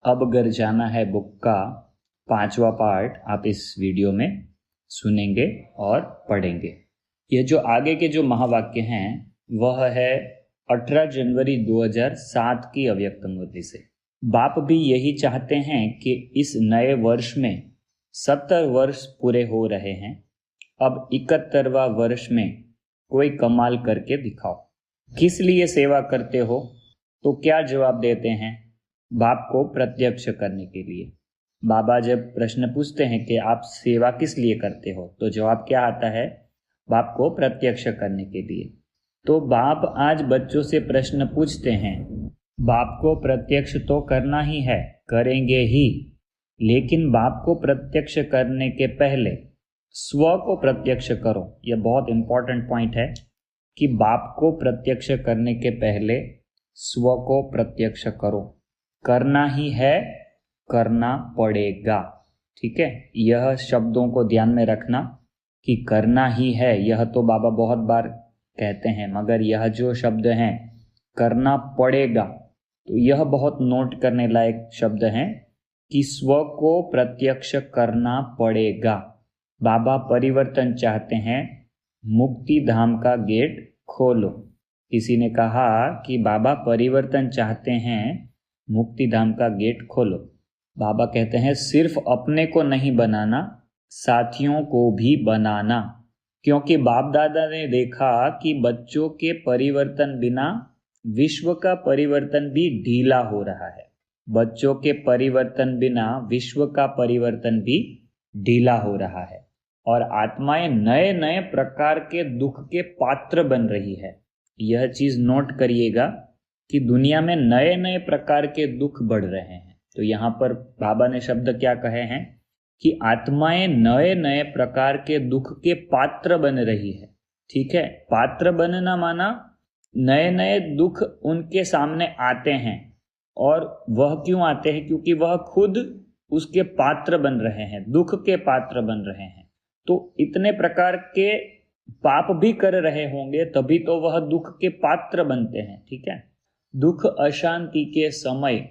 अब घर जाना है बुक का 5वां पार्ट आप इस वीडियो में सुनेंगे और पढ़ेंगे। ये जो आगे के जो महावाक्य हैं वह है 18 जनवरी 2007 की अव्यक्तमूर्ति से। बाप भी यही चाहते हैं कि इस नए वर्ष में 70 वर्ष पूरे हो रहे हैं, अब 71वां वर्ष में कोई कमाल करके दिखाओ। किस लिए सेवा करते हो? तो क्या जवाब देते हैं? बाप को प्रत्यक्ष करने के लिए। बाबा जब प्रश्न पूछते हैं कि आप सेवा किस लिए करते हो, तो जवाब क्या आता है? बाप को प्रत्यक्ष करने के लिए। तो बाप आज बच्चों से प्रश्न पूछते हैं। बाप को प्रत्यक्ष तो करना ही है, करेंगे ही, लेकिन बाप को प्रत्यक्ष करने के पहले स्व को प्रत्यक्ष करो। यह बहुत इंपॉर्टेंट पॉइंट है कि बाप को प्रत्यक्ष करने के पहले स्व को प्रत्यक्ष करो। करना ही है, करना पड़ेगा। ठीक है, यह शब्दों को ध्यान में रखना कि करना ही है, यह तो बाबा बहुत बार कहते हैं, मगर यह जो शब्द हैं करना पड़ेगा, तो यह बहुत नोट करने लायक शब्द हैं कि स्व को प्रत्यक्ष करना पड़ेगा। बाबा परिवर्तन चाहते हैं, मुक्ति धाम का गेट खोलो। किसी ने कहा कि बाबा परिवर्तन चाहते हैं, मुक्ति धाम का गेट खोलो। बाबा कहते हैं सिर्फ अपने को नहीं बनाना, साथियों को भी बनाना, क्योंकि बाप दादा ने देखा कि बच्चों के परिवर्तन बिना विश्व का परिवर्तन भी ढीला हो रहा है। बच्चों के परिवर्तन बिना विश्व का परिवर्तन भी ढीला हो रहा है और आत्माएं नए नए प्रकार के दुख के पात्र बन रही है। यह चीज नोट करिएगा कि दुनिया में नए नए प्रकार के दुख बढ़ रहे हैं। तो यहाँ पर बाबा ने शब्द क्या कहे हैं कि आत्माएं नए नए प्रकार के दुख के पात्र बन रही है। ठीक है, पात्र बनना माना नए नए दुख उनके सामने आते हैं, और वह क्यों आते हैं? क्योंकि वह खुद उसके पात्र बन रहे हैं, दुख के पात्र बन रहे हैं। तो इतने प्रकार के पाप भी कर रहे होंगे तभी तो वह दुख के पात्र बनते हैं। ठीक है, दुख अशांति के समय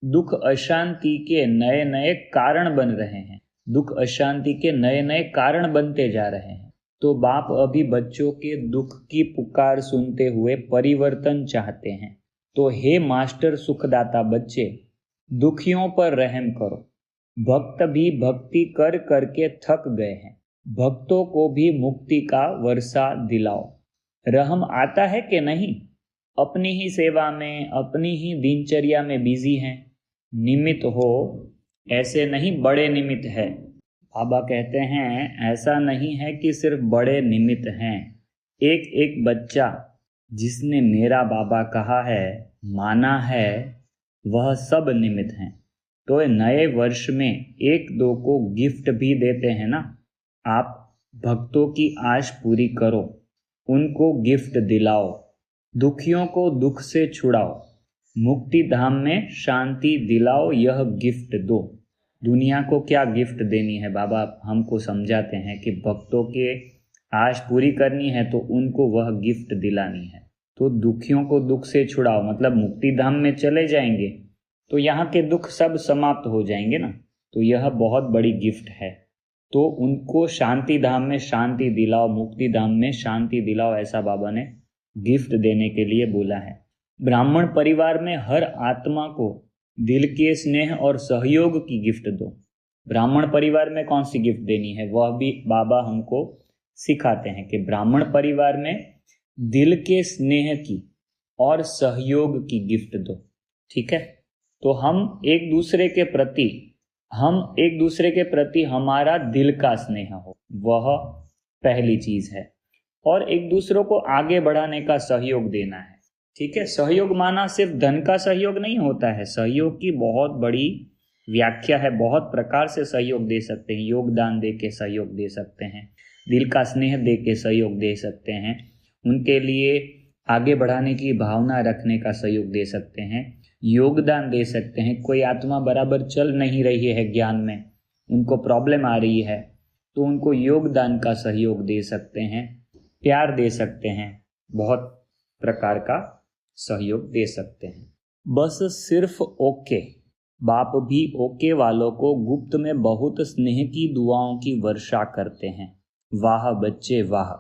दुख अशांति के नए नए कारण बन रहे हैं, दुख अशांति के नए नए कारण बनते जा रहे हैं। तो बाप अभी बच्चों के दुख की पुकार सुनते हुए परिवर्तन चाहते हैं। तो हे मास्टर सुखदाता बच्चे, दुखियों पर रहम करो। भक्त भी भक्ति कर करके थक गए हैं, भक्तों को भी मुक्ति का वर्षा दिलाओ। रहम आता है कि नहीं? अपनी ही सेवा में, अपनी ही दिनचर्या में बिजी हैं। निमित्त हो, ऐसे नहीं बड़े निमित्त है। बाबा कहते हैं ऐसा नहीं है कि सिर्फ बड़े निमित्त हैं। एक एक बच्चा जिसने मेरा बाबा कहा है, माना है, वह सब निमित्त हैं। तो नए वर्ष में एक दो को गिफ्ट भी देते हैं ना। आप भक्तों की आश पूरी करो, उनको गिफ्ट दिलाओ, दुखियों को दुख से छुड़ाओ, मुक्ति धाम में शांति दिलाओ, यह गिफ्ट दो। दुनिया को क्या गिफ्ट देनी है? बाबा हमको समझाते हैं कि भक्तों के आश पूरी करनी है तो उनको वह गिफ्ट दिलानी है। तो दुखियों को दुख से छुड़ाओ मतलब मुक्ति धाम में चले जाएंगे तो यहाँ के दुख सब समाप्त हो जाएंगे ना। तो यह बहुत बड़ी गिफ्ट है। तो उनको शांति धाम में शांति दिलाओ, मुक्ति धाम में शांति दिलाओ, ऐसा बाबा ने गिफ्ट देने के लिए बोला है। ब्राह्मण परिवार में हर आत्मा को दिल के स्नेह और सहयोग की गिफ्ट दो। ब्राह्मण परिवार में कौन सी गिफ्ट देनी है वह भी बाबा हमको सिखाते हैं कि ब्राह्मण परिवार में दिल के स्नेह की और सहयोग की गिफ्ट दो। ठीक है, तो हम एक दूसरे के प्रति हमारा दिल का स्नेह हो, वह पहली चीज है। और एक दूसरों को आगे बढ़ाने का सहयोग देना है। ठीक है, सहयोग माना सिर्फ धन का सहयोग नहीं होता है। सहयोग की बहुत बड़ी व्याख्या है, बहुत प्रकार से सहयोग दे सकते हैं। योगदान दे के सहयोग दे सकते हैं, दिल का स्नेह दे के सहयोग दे सकते हैं, उनके लिए आगे बढ़ाने की भावना रखने का सहयोग दे सकते हैं, योगदान दे सकते हैं। कोई आत्मा बराबर चल नहीं रही है ज्ञान में, उनको प्रॉब्लम आ रही है, तो उनको योगदान का सहयोग दे सकते हैं, प्यार दे सकते हैं, बहुत प्रकार का सहयोग दे सकते हैं। बस सिर्फ ओके बाप भी ओके वालों को गुप्त में बहुत स्नेह की दुआओं की वर्षा करते हैं। वाह बच्चे वाह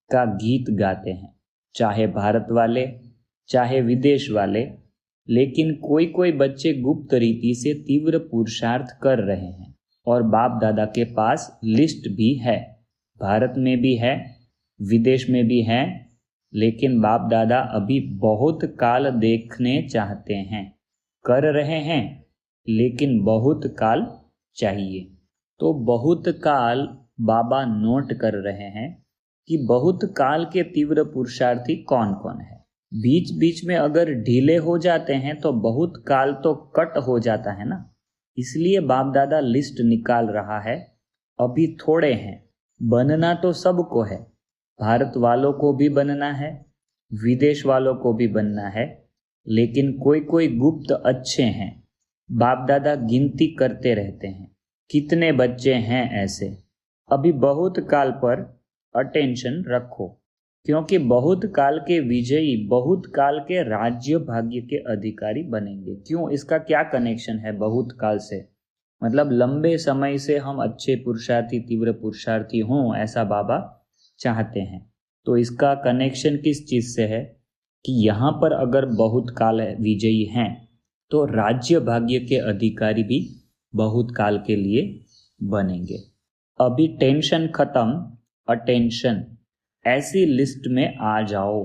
का गीत गाते हैं, चाहे भारत वाले चाहे विदेश वाले। लेकिन कोई कोई बच्चे गुप्त रीति से तीव्र पुरुषार्थ कर रहे हैं और बाप दादा के पास लिस्ट भी है, भारत में भी है विदेश में भी है। लेकिन बाप दादा अभी बहुत काल देखने चाहते हैं, कर रहे हैं, लेकिन बहुत काल चाहिए। तो बहुत काल बाबा नोट कर रहे हैं कि बहुत काल के तीव्र पुरुषार्थी कौन कौन है। बीच बीच में अगर ढीले हो जाते हैं तो बहुत काल तो कट हो जाता है ना, इसलिए बाप दादा लिस्ट निकाल रहा है। अभी थोड़े हैं, बनना तो सबको है, भारत वालों को भी बनना है, विदेश वालों को भी बनना है। लेकिन कोई कोई गुप्त अच्छे हैं, बाप दादा गिनती करते रहते हैं कितने बच्चे हैं ऐसे। अभी बहुत काल पर अटेंशन रखो, क्योंकि बहुत काल के विजयी बहुत काल के राज्य भाग्य के अधिकारी बनेंगे। क्यों, इसका क्या कनेक्शन है बहुत काल से? मतलब लंबे समय से हम अच्छे पुरुषार्थी तीव्र पुरुषार्थी हों, ऐसा बाबा चाहते हैं। तो इसका कनेक्शन किस चीज से है कि यहाँ पर अगर बहुत काल विजयी हैं तो राज्य भाग्य के अधिकारी भी बहुत काल के लिए बनेंगे। अभी टेंशन खत्म, अटेंशन, ऐसी लिस्ट में आ जाओ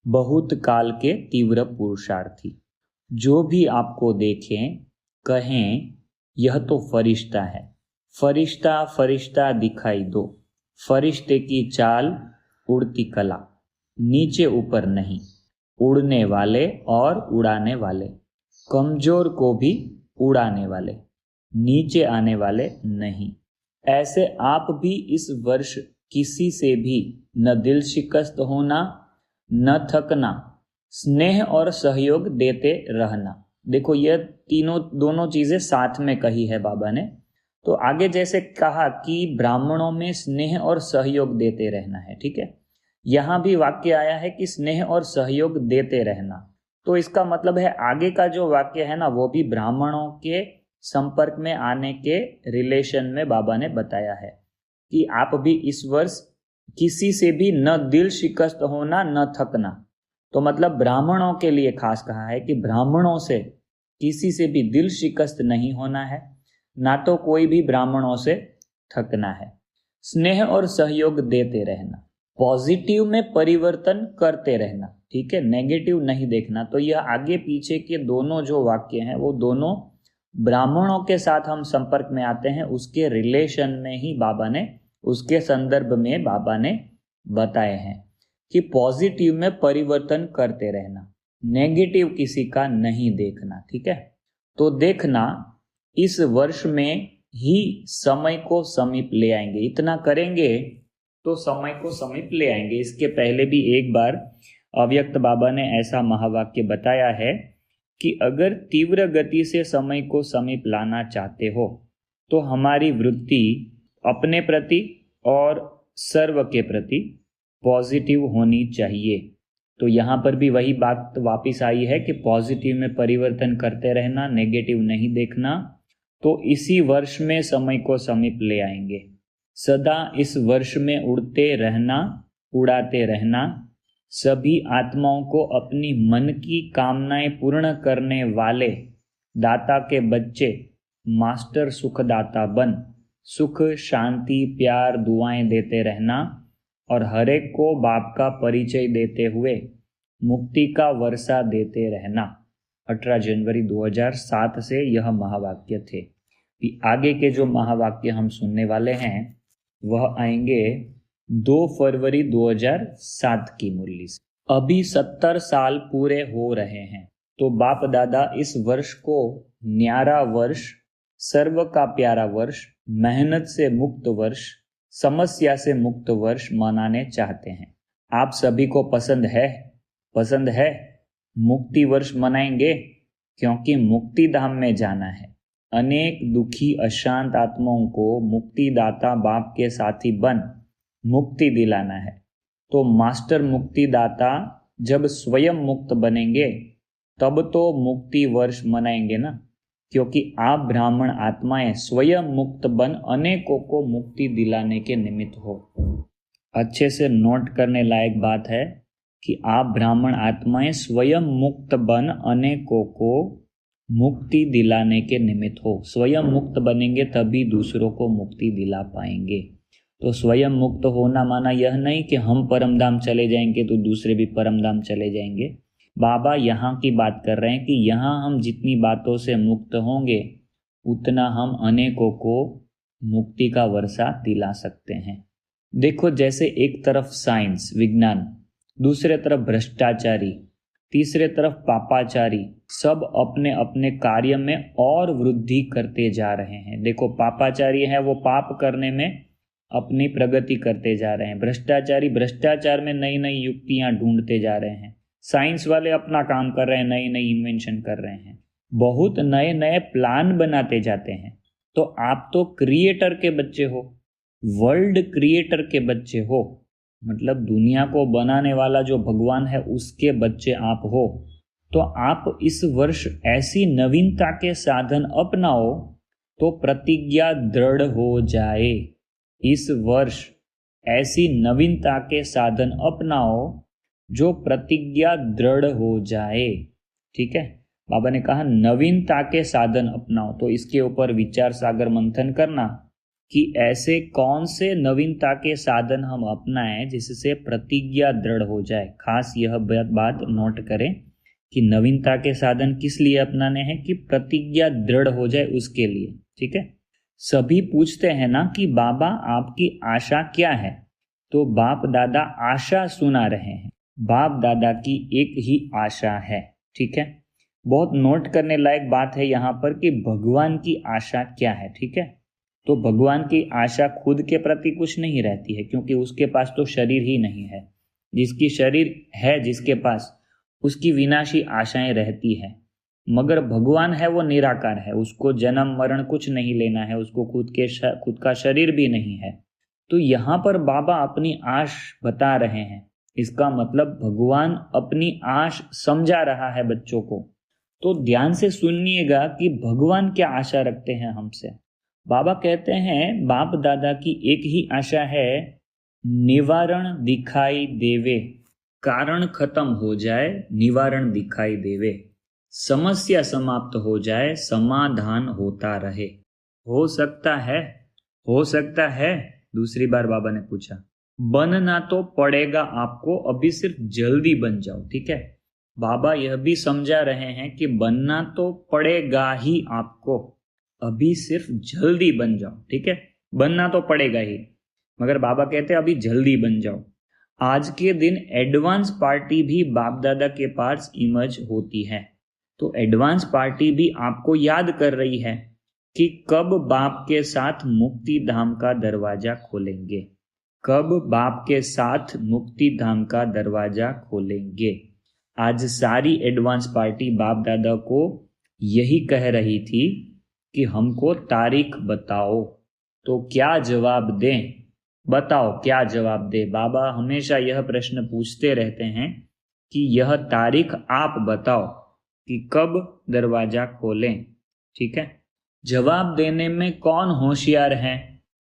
बहुत काल के तीव्र पुरुषार्थी। जो भी आपको देखें कहें यह तो फरिश्ता है, फरिश्ता फरिश्ता दिखाई दो, फरिश्ते की चाल उड़ती कला, नीचे ऊपर नहीं, उड़ने वाले और उड़ाने वाले, कमजोर को भी उड़ाने वाले, नीचे आने वाले नहीं। ऐसे आप भी इस वर्ष किसी से भी न दिल शिकस्त होना न थकना, स्नेह और सहयोग देते रहना। देखो यह दोनों चीजें साथ में कही है बाबा ने। तो आगे जैसे कहा कि ब्राह्मणों में स्नेह और सहयोग देते रहना है, ठीक है, यहां भी वाक्य आया है कि स्नेह और सहयोग देते रहना। तो इसका मतलब है आगे का जो वाक्य है ना, वो भी ब्राह्मणों के संपर्क में आने के रिलेशन में बाबा ने बताया है कि आप भी इस वर्ष किसी से भी न दिल शिकस्त होना न थकना। तो मतलब ब्राह्मणों के लिए खास कहा है कि ब्राह्मणों से किसी से भी दिल शिकस्त नहीं होना है, ना तो कोई भी ब्राह्मणों से थकना है। स्नेह और सहयोग देते रहना, पॉजिटिव में परिवर्तन करते रहना, ठीक है, नेगेटिव नहीं देखना। तो यह आगे पीछे के दोनों जो वाक्य हैं वो दोनों ब्राह्मणों के साथ हम संपर्क में आते हैं, उसके रिलेशन में ही बाबा ने, उसके संदर्भ में बाबा ने बताए हैं कि पॉजिटिव में परिवर्तन करते रहना, नेगेटिव किसी का नहीं देखना, ठीक है। तो देखना इस वर्ष में ही समय को समीप ले आएंगे, इतना करेंगे तो समय को समीप ले आएंगे। इसके पहले भी एक बार अव्यक्त बाबा ने ऐसा महावाक्य बताया है कि अगर तीव्र गति से समय को समीप लाना चाहते हो तो हमारी वृत्ति अपने प्रति और सर्व के प्रति पॉजिटिव होनी चाहिए। तो यहाँ पर भी वही बात वापस आई है कि पॉजिटिव में परिवर्तन करते रहना, नेगेटिव नहीं देखना। तो इसी वर्ष में समय को समीप ले आएंगे। सदा इस वर्ष में उड़ते रहना, उड़ाते रहना, सभी आत्माओं को अपनी मन की कामनाएं पूर्ण करने वाले दाता के बच्चे मास्टर सुखदाता बन सुख शांति प्यार दुआएं देते रहना और हर एक को बाप का परिचय देते हुए मुक्ति का वर्षा देते रहना। 18 जनवरी 2007 से यह महावाक्य थे। आगे के जो महावाक्य हम सुनने वाले हैं वह आएंगे 2 फरवरी 2007 की मुरली से। अभी 70 साल पूरे हो रहे हैं, तो बाप दादा इस वर्ष को न्यारा वर्ष, सर्व का प्यारा वर्ष, मेहनत से मुक्त वर्ष, समस्या से मुक्त वर्ष मनाने चाहते हैं। आप सभी को पसंद है? पसंद है? मुक्ति वर्ष मनाएंगे, क्योंकि मुक्ति धाम में जाना है। अनेक दुखी अशांत आत्माओं को मुक्तिदाता बाप के साथी बन मुक्ति दिलाना है। तो मास्टर मुक्तिदाता जब स्वयं मुक्त बनेंगे तब तो मुक्ति वर्ष मनाएंगे ना, क्योंकि आप ब्राह्मण आत्माएं स्वयं मुक्त बन अनेकों को मुक्ति दिलाने के निमित्त हो। अच्छे से नोट करने लायक बात है कि आप ब्राह्मण आत्माएं स्वयं मुक्त बन अनेकों को मुक्ति दिलाने के निमित्त हो। स्वयं मुक्त बनेंगे तभी दूसरों को मुक्ति दिला पाएंगे। तो स्वयं मुक्त होना माना यह नहीं कि हम परमधाम चले जाएंगे तो दूसरे भी परमधाम चले जाएंगे। बाबा यहाँ की बात कर रहे हैं कि यहाँ हम जितनी बातों से मुक्त होंगे उतना हम अनेकों को मुक्ति का वर्षा दिला सकते हैं। देखो, जैसे एक तरफ साइंस विज्ञान, दूसरे तरफ भ्रष्टाचारी, तीसरे तरफ पापाचारी, सब अपने अपने कार्य में और वृद्धि करते जा रहे हैं। देखो, पापाचारी है वो पाप करने में अपनी प्रगति करते जा रहे हैं, भ्रष्टाचारी भ्रष्टाचार में नई नई युक्तियां ढूंढते जा रहे हैं, साइंस वाले अपना काम कर रहे हैं, नई नई इन्वेंशन कर रहे हैं, बहुत नए नए प्लान बनाते जाते हैं। तो आप तो क्रिएटर के बच्चे हो, वर्ल्ड क्रिएटर के बच्चे हो, मतलब दुनिया को बनाने वाला जो भगवान है उसके बच्चे आप हो। तो आप इस वर्ष ऐसी नवीनता के साधन अपनाओ तो प्रतिज्ञा दृढ़ हो जाए। इस वर्ष ऐसी नवीनता के साधन अपनाओ जो प्रतिज्ञा दृढ़ हो जाए। ठीक है, बाबा ने कहा नवीनता के साधन अपनाओ, तो इसके ऊपर विचार सागर मंथन करना कि ऐसे कौन से नवीनता के साधन हम अपनाएं जिससे प्रतिज्ञा दृढ़ हो जाए। खास यह बात नोट करें कि नवीनता के साधन किस लिए अपनाने हैं कि प्रतिज्ञा दृढ़ हो जाए उसके लिए। ठीक है, सभी पूछते हैं ना कि बाबा आपकी आशा क्या है, तो बाप दादा आशा सुना रहे हैं। बाप दादा की एक ही आशा है। ठीक है, बहुत नोट करने लायक बात है यहाँ पर कि भगवान की आशा क्या है। ठीक है, तो भगवान की आशा खुद के प्रति कुछ नहीं रहती है, क्योंकि उसके पास तो शरीर ही नहीं है। जिसकी शरीर है जिसके पास, उसकी विनाशी आशाएं रहती है, मगर भगवान है वो निराकार है, उसको जन्म मरण कुछ नहीं लेना है, उसको खुद का शरीर भी नहीं है। तो यहाँ पर बाबा अपनी आश बता रहे हैं, इसका मतलब भगवान अपनी आश समझा रहा है बच्चों को। तो ध्यान से सुनिएगा कि भगवान क्या आशा रखते हैं हमसे। बाबा कहते हैं बाप दादा की एक ही आशा है, निवारण दिखाई देवे, कारण खत्म हो जाए, निवारण दिखाई देवे, समस्या समाप्त हो जाए, समाधान होता रहे। हो सकता है, हो सकता है। दूसरी बार बाबा ने पूछा, बनना तो पड़ेगा आपको, अभी सिर्फ जल्दी बन जाओ। ठीक है, बाबा यह भी समझा रहे हैं कि बनना तो पड़ेगा ही आपको, अभी सिर्फ जल्दी बन जाओ। ठीक है, बनना तो पड़ेगा ही, मगर बाबा कहते हैं अभी जल्दी बन जाओ। आज के दिन एडवांस पार्टी भी बाप दादा के पास इमर्ज होती है, तो एडवांस पार्टी भी आपको याद कर रही है कि कब बाप के साथ मुक्ति धाम का दरवाजा खोलेंगे, कब बाप के साथ मुक्ति धाम का दरवाजा खोलेंगे। आज सारी एडवांस पार्टी बाप दादा को यही कह रही थी कि हमको तारीख बताओ। तो क्या जवाब दें, बताओ क्या जवाब दे। बाबा हमेशा यह प्रश्न पूछते रहते हैं कि यह तारीख आप बताओ कि कब दरवाजा खोलें। ठीक है, जवाब देने में कौन होशियार है?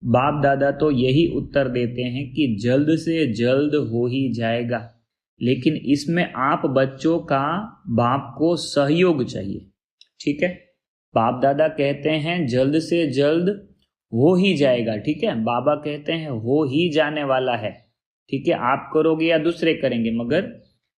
बाप दादा तो यही उत्तर देते हैं कि जल्द से जल्द हो ही जाएगा, लेकिन इसमें आप बच्चों का बाप को सहयोग चाहिए। ठीक है, बाप दादा कहते हैं जल्द से जल्द हो ही जाएगा। ठीक है, बाबा कहते हैं हो ही जाने वाला है। ठीक है, आप करोगे या दूसरे करेंगे, मगर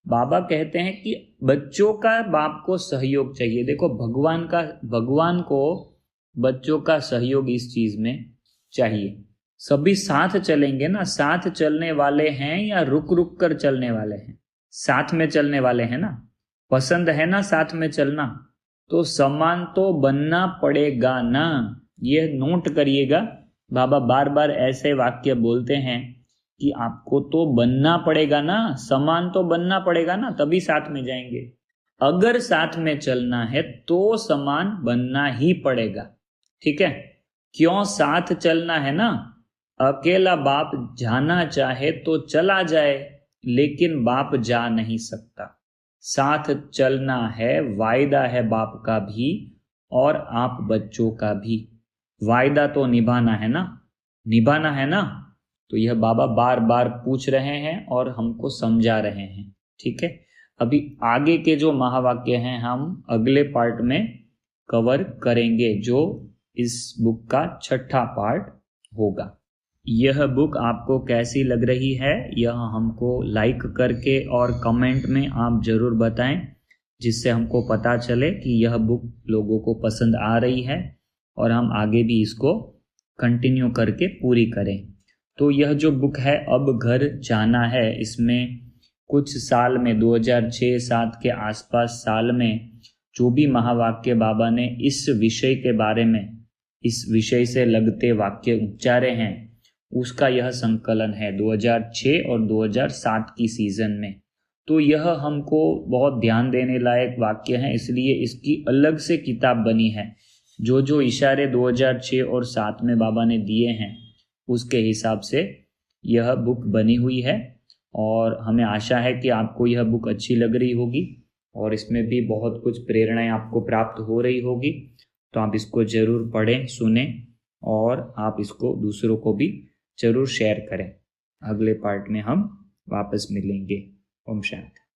बाबा कहते हैं कि बच्चों का बाप को सहयोग चाहिए। देखो, भगवान को बच्चों का सहयोग इस चीज में चाहिए। सभी साथ चलेंगे ना, साथ चलने वाले हैं या रुक रुक कर चलने वाले हैं? साथ में चलने वाले हैं ना, पसंद है ना साथ में चलना, तो समान तो बनना पड़ेगा ना। ये नोट करिएगा, बाबा बार बार ऐसे वाक्य बोलते हैं कि आपको तो बनना पड़ेगा ना, समान तो बनना पड़ेगा ना, तभी साथ में जाएंगे। अगर साथ में चलना है तो समान बनना ही पड़ेगा। ठीक है, क्यों साथ चलना है ना, अकेला बाप जाना चाहे तो चला जाए, लेकिन बाप जा नहीं सकता। साथ चलना है, वायदा है बाप का भी, और आप बच्चों का भी। वायदा तो निभाना है ना, निभाना है ना। तो यह बाबा बार बार पूछ रहे हैं और हमको समझा रहे हैं। ठीक है, अभी आगे के जो महावाक्य हैं हम अगले पार्ट में कवर करेंगे, जो इस बुक का 6ठा पार्ट होगा। यह बुक आपको कैसी लग रही है, यह हमको लाइक करके और कमेंट में आप ज़रूर बताएं, जिससे हमको पता चले कि यह बुक लोगों को पसंद आ रही है और हम आगे भी इसको कंटिन्यू करके पूरी करें। तो यह जो बुक है अब घर जाना है, इसमें कुछ साल में 2006-07 के आसपास साल में जो भी महावाक्य बाबा ने इस विषय के बारे में, इस विषय से लगते वाक्य उच्चारे हैं, उसका यह संकलन है 2006 और 2007 की सीजन में। तो यह हमको बहुत ध्यान देने लायक वाक्य हैं, इसलिए इसकी अलग से किताब बनी है। जो जो इशारे 2006 और 7 में बाबा ने दिए हैं उसके हिसाब से यह बुक बनी हुई है, और हमें आशा है कि आपको यह बुक अच्छी लग रही होगी और इसमें भी बहुत कुछ प्रेरणाएं आपको प्राप्त हो रही होगी। तो आप इसको ज़रूर पढ़ें, सुनें और आप इसको दूसरों को भी ज़रूर शेयर करें। अगले पार्ट में हम वापस मिलेंगे। ओम शांति।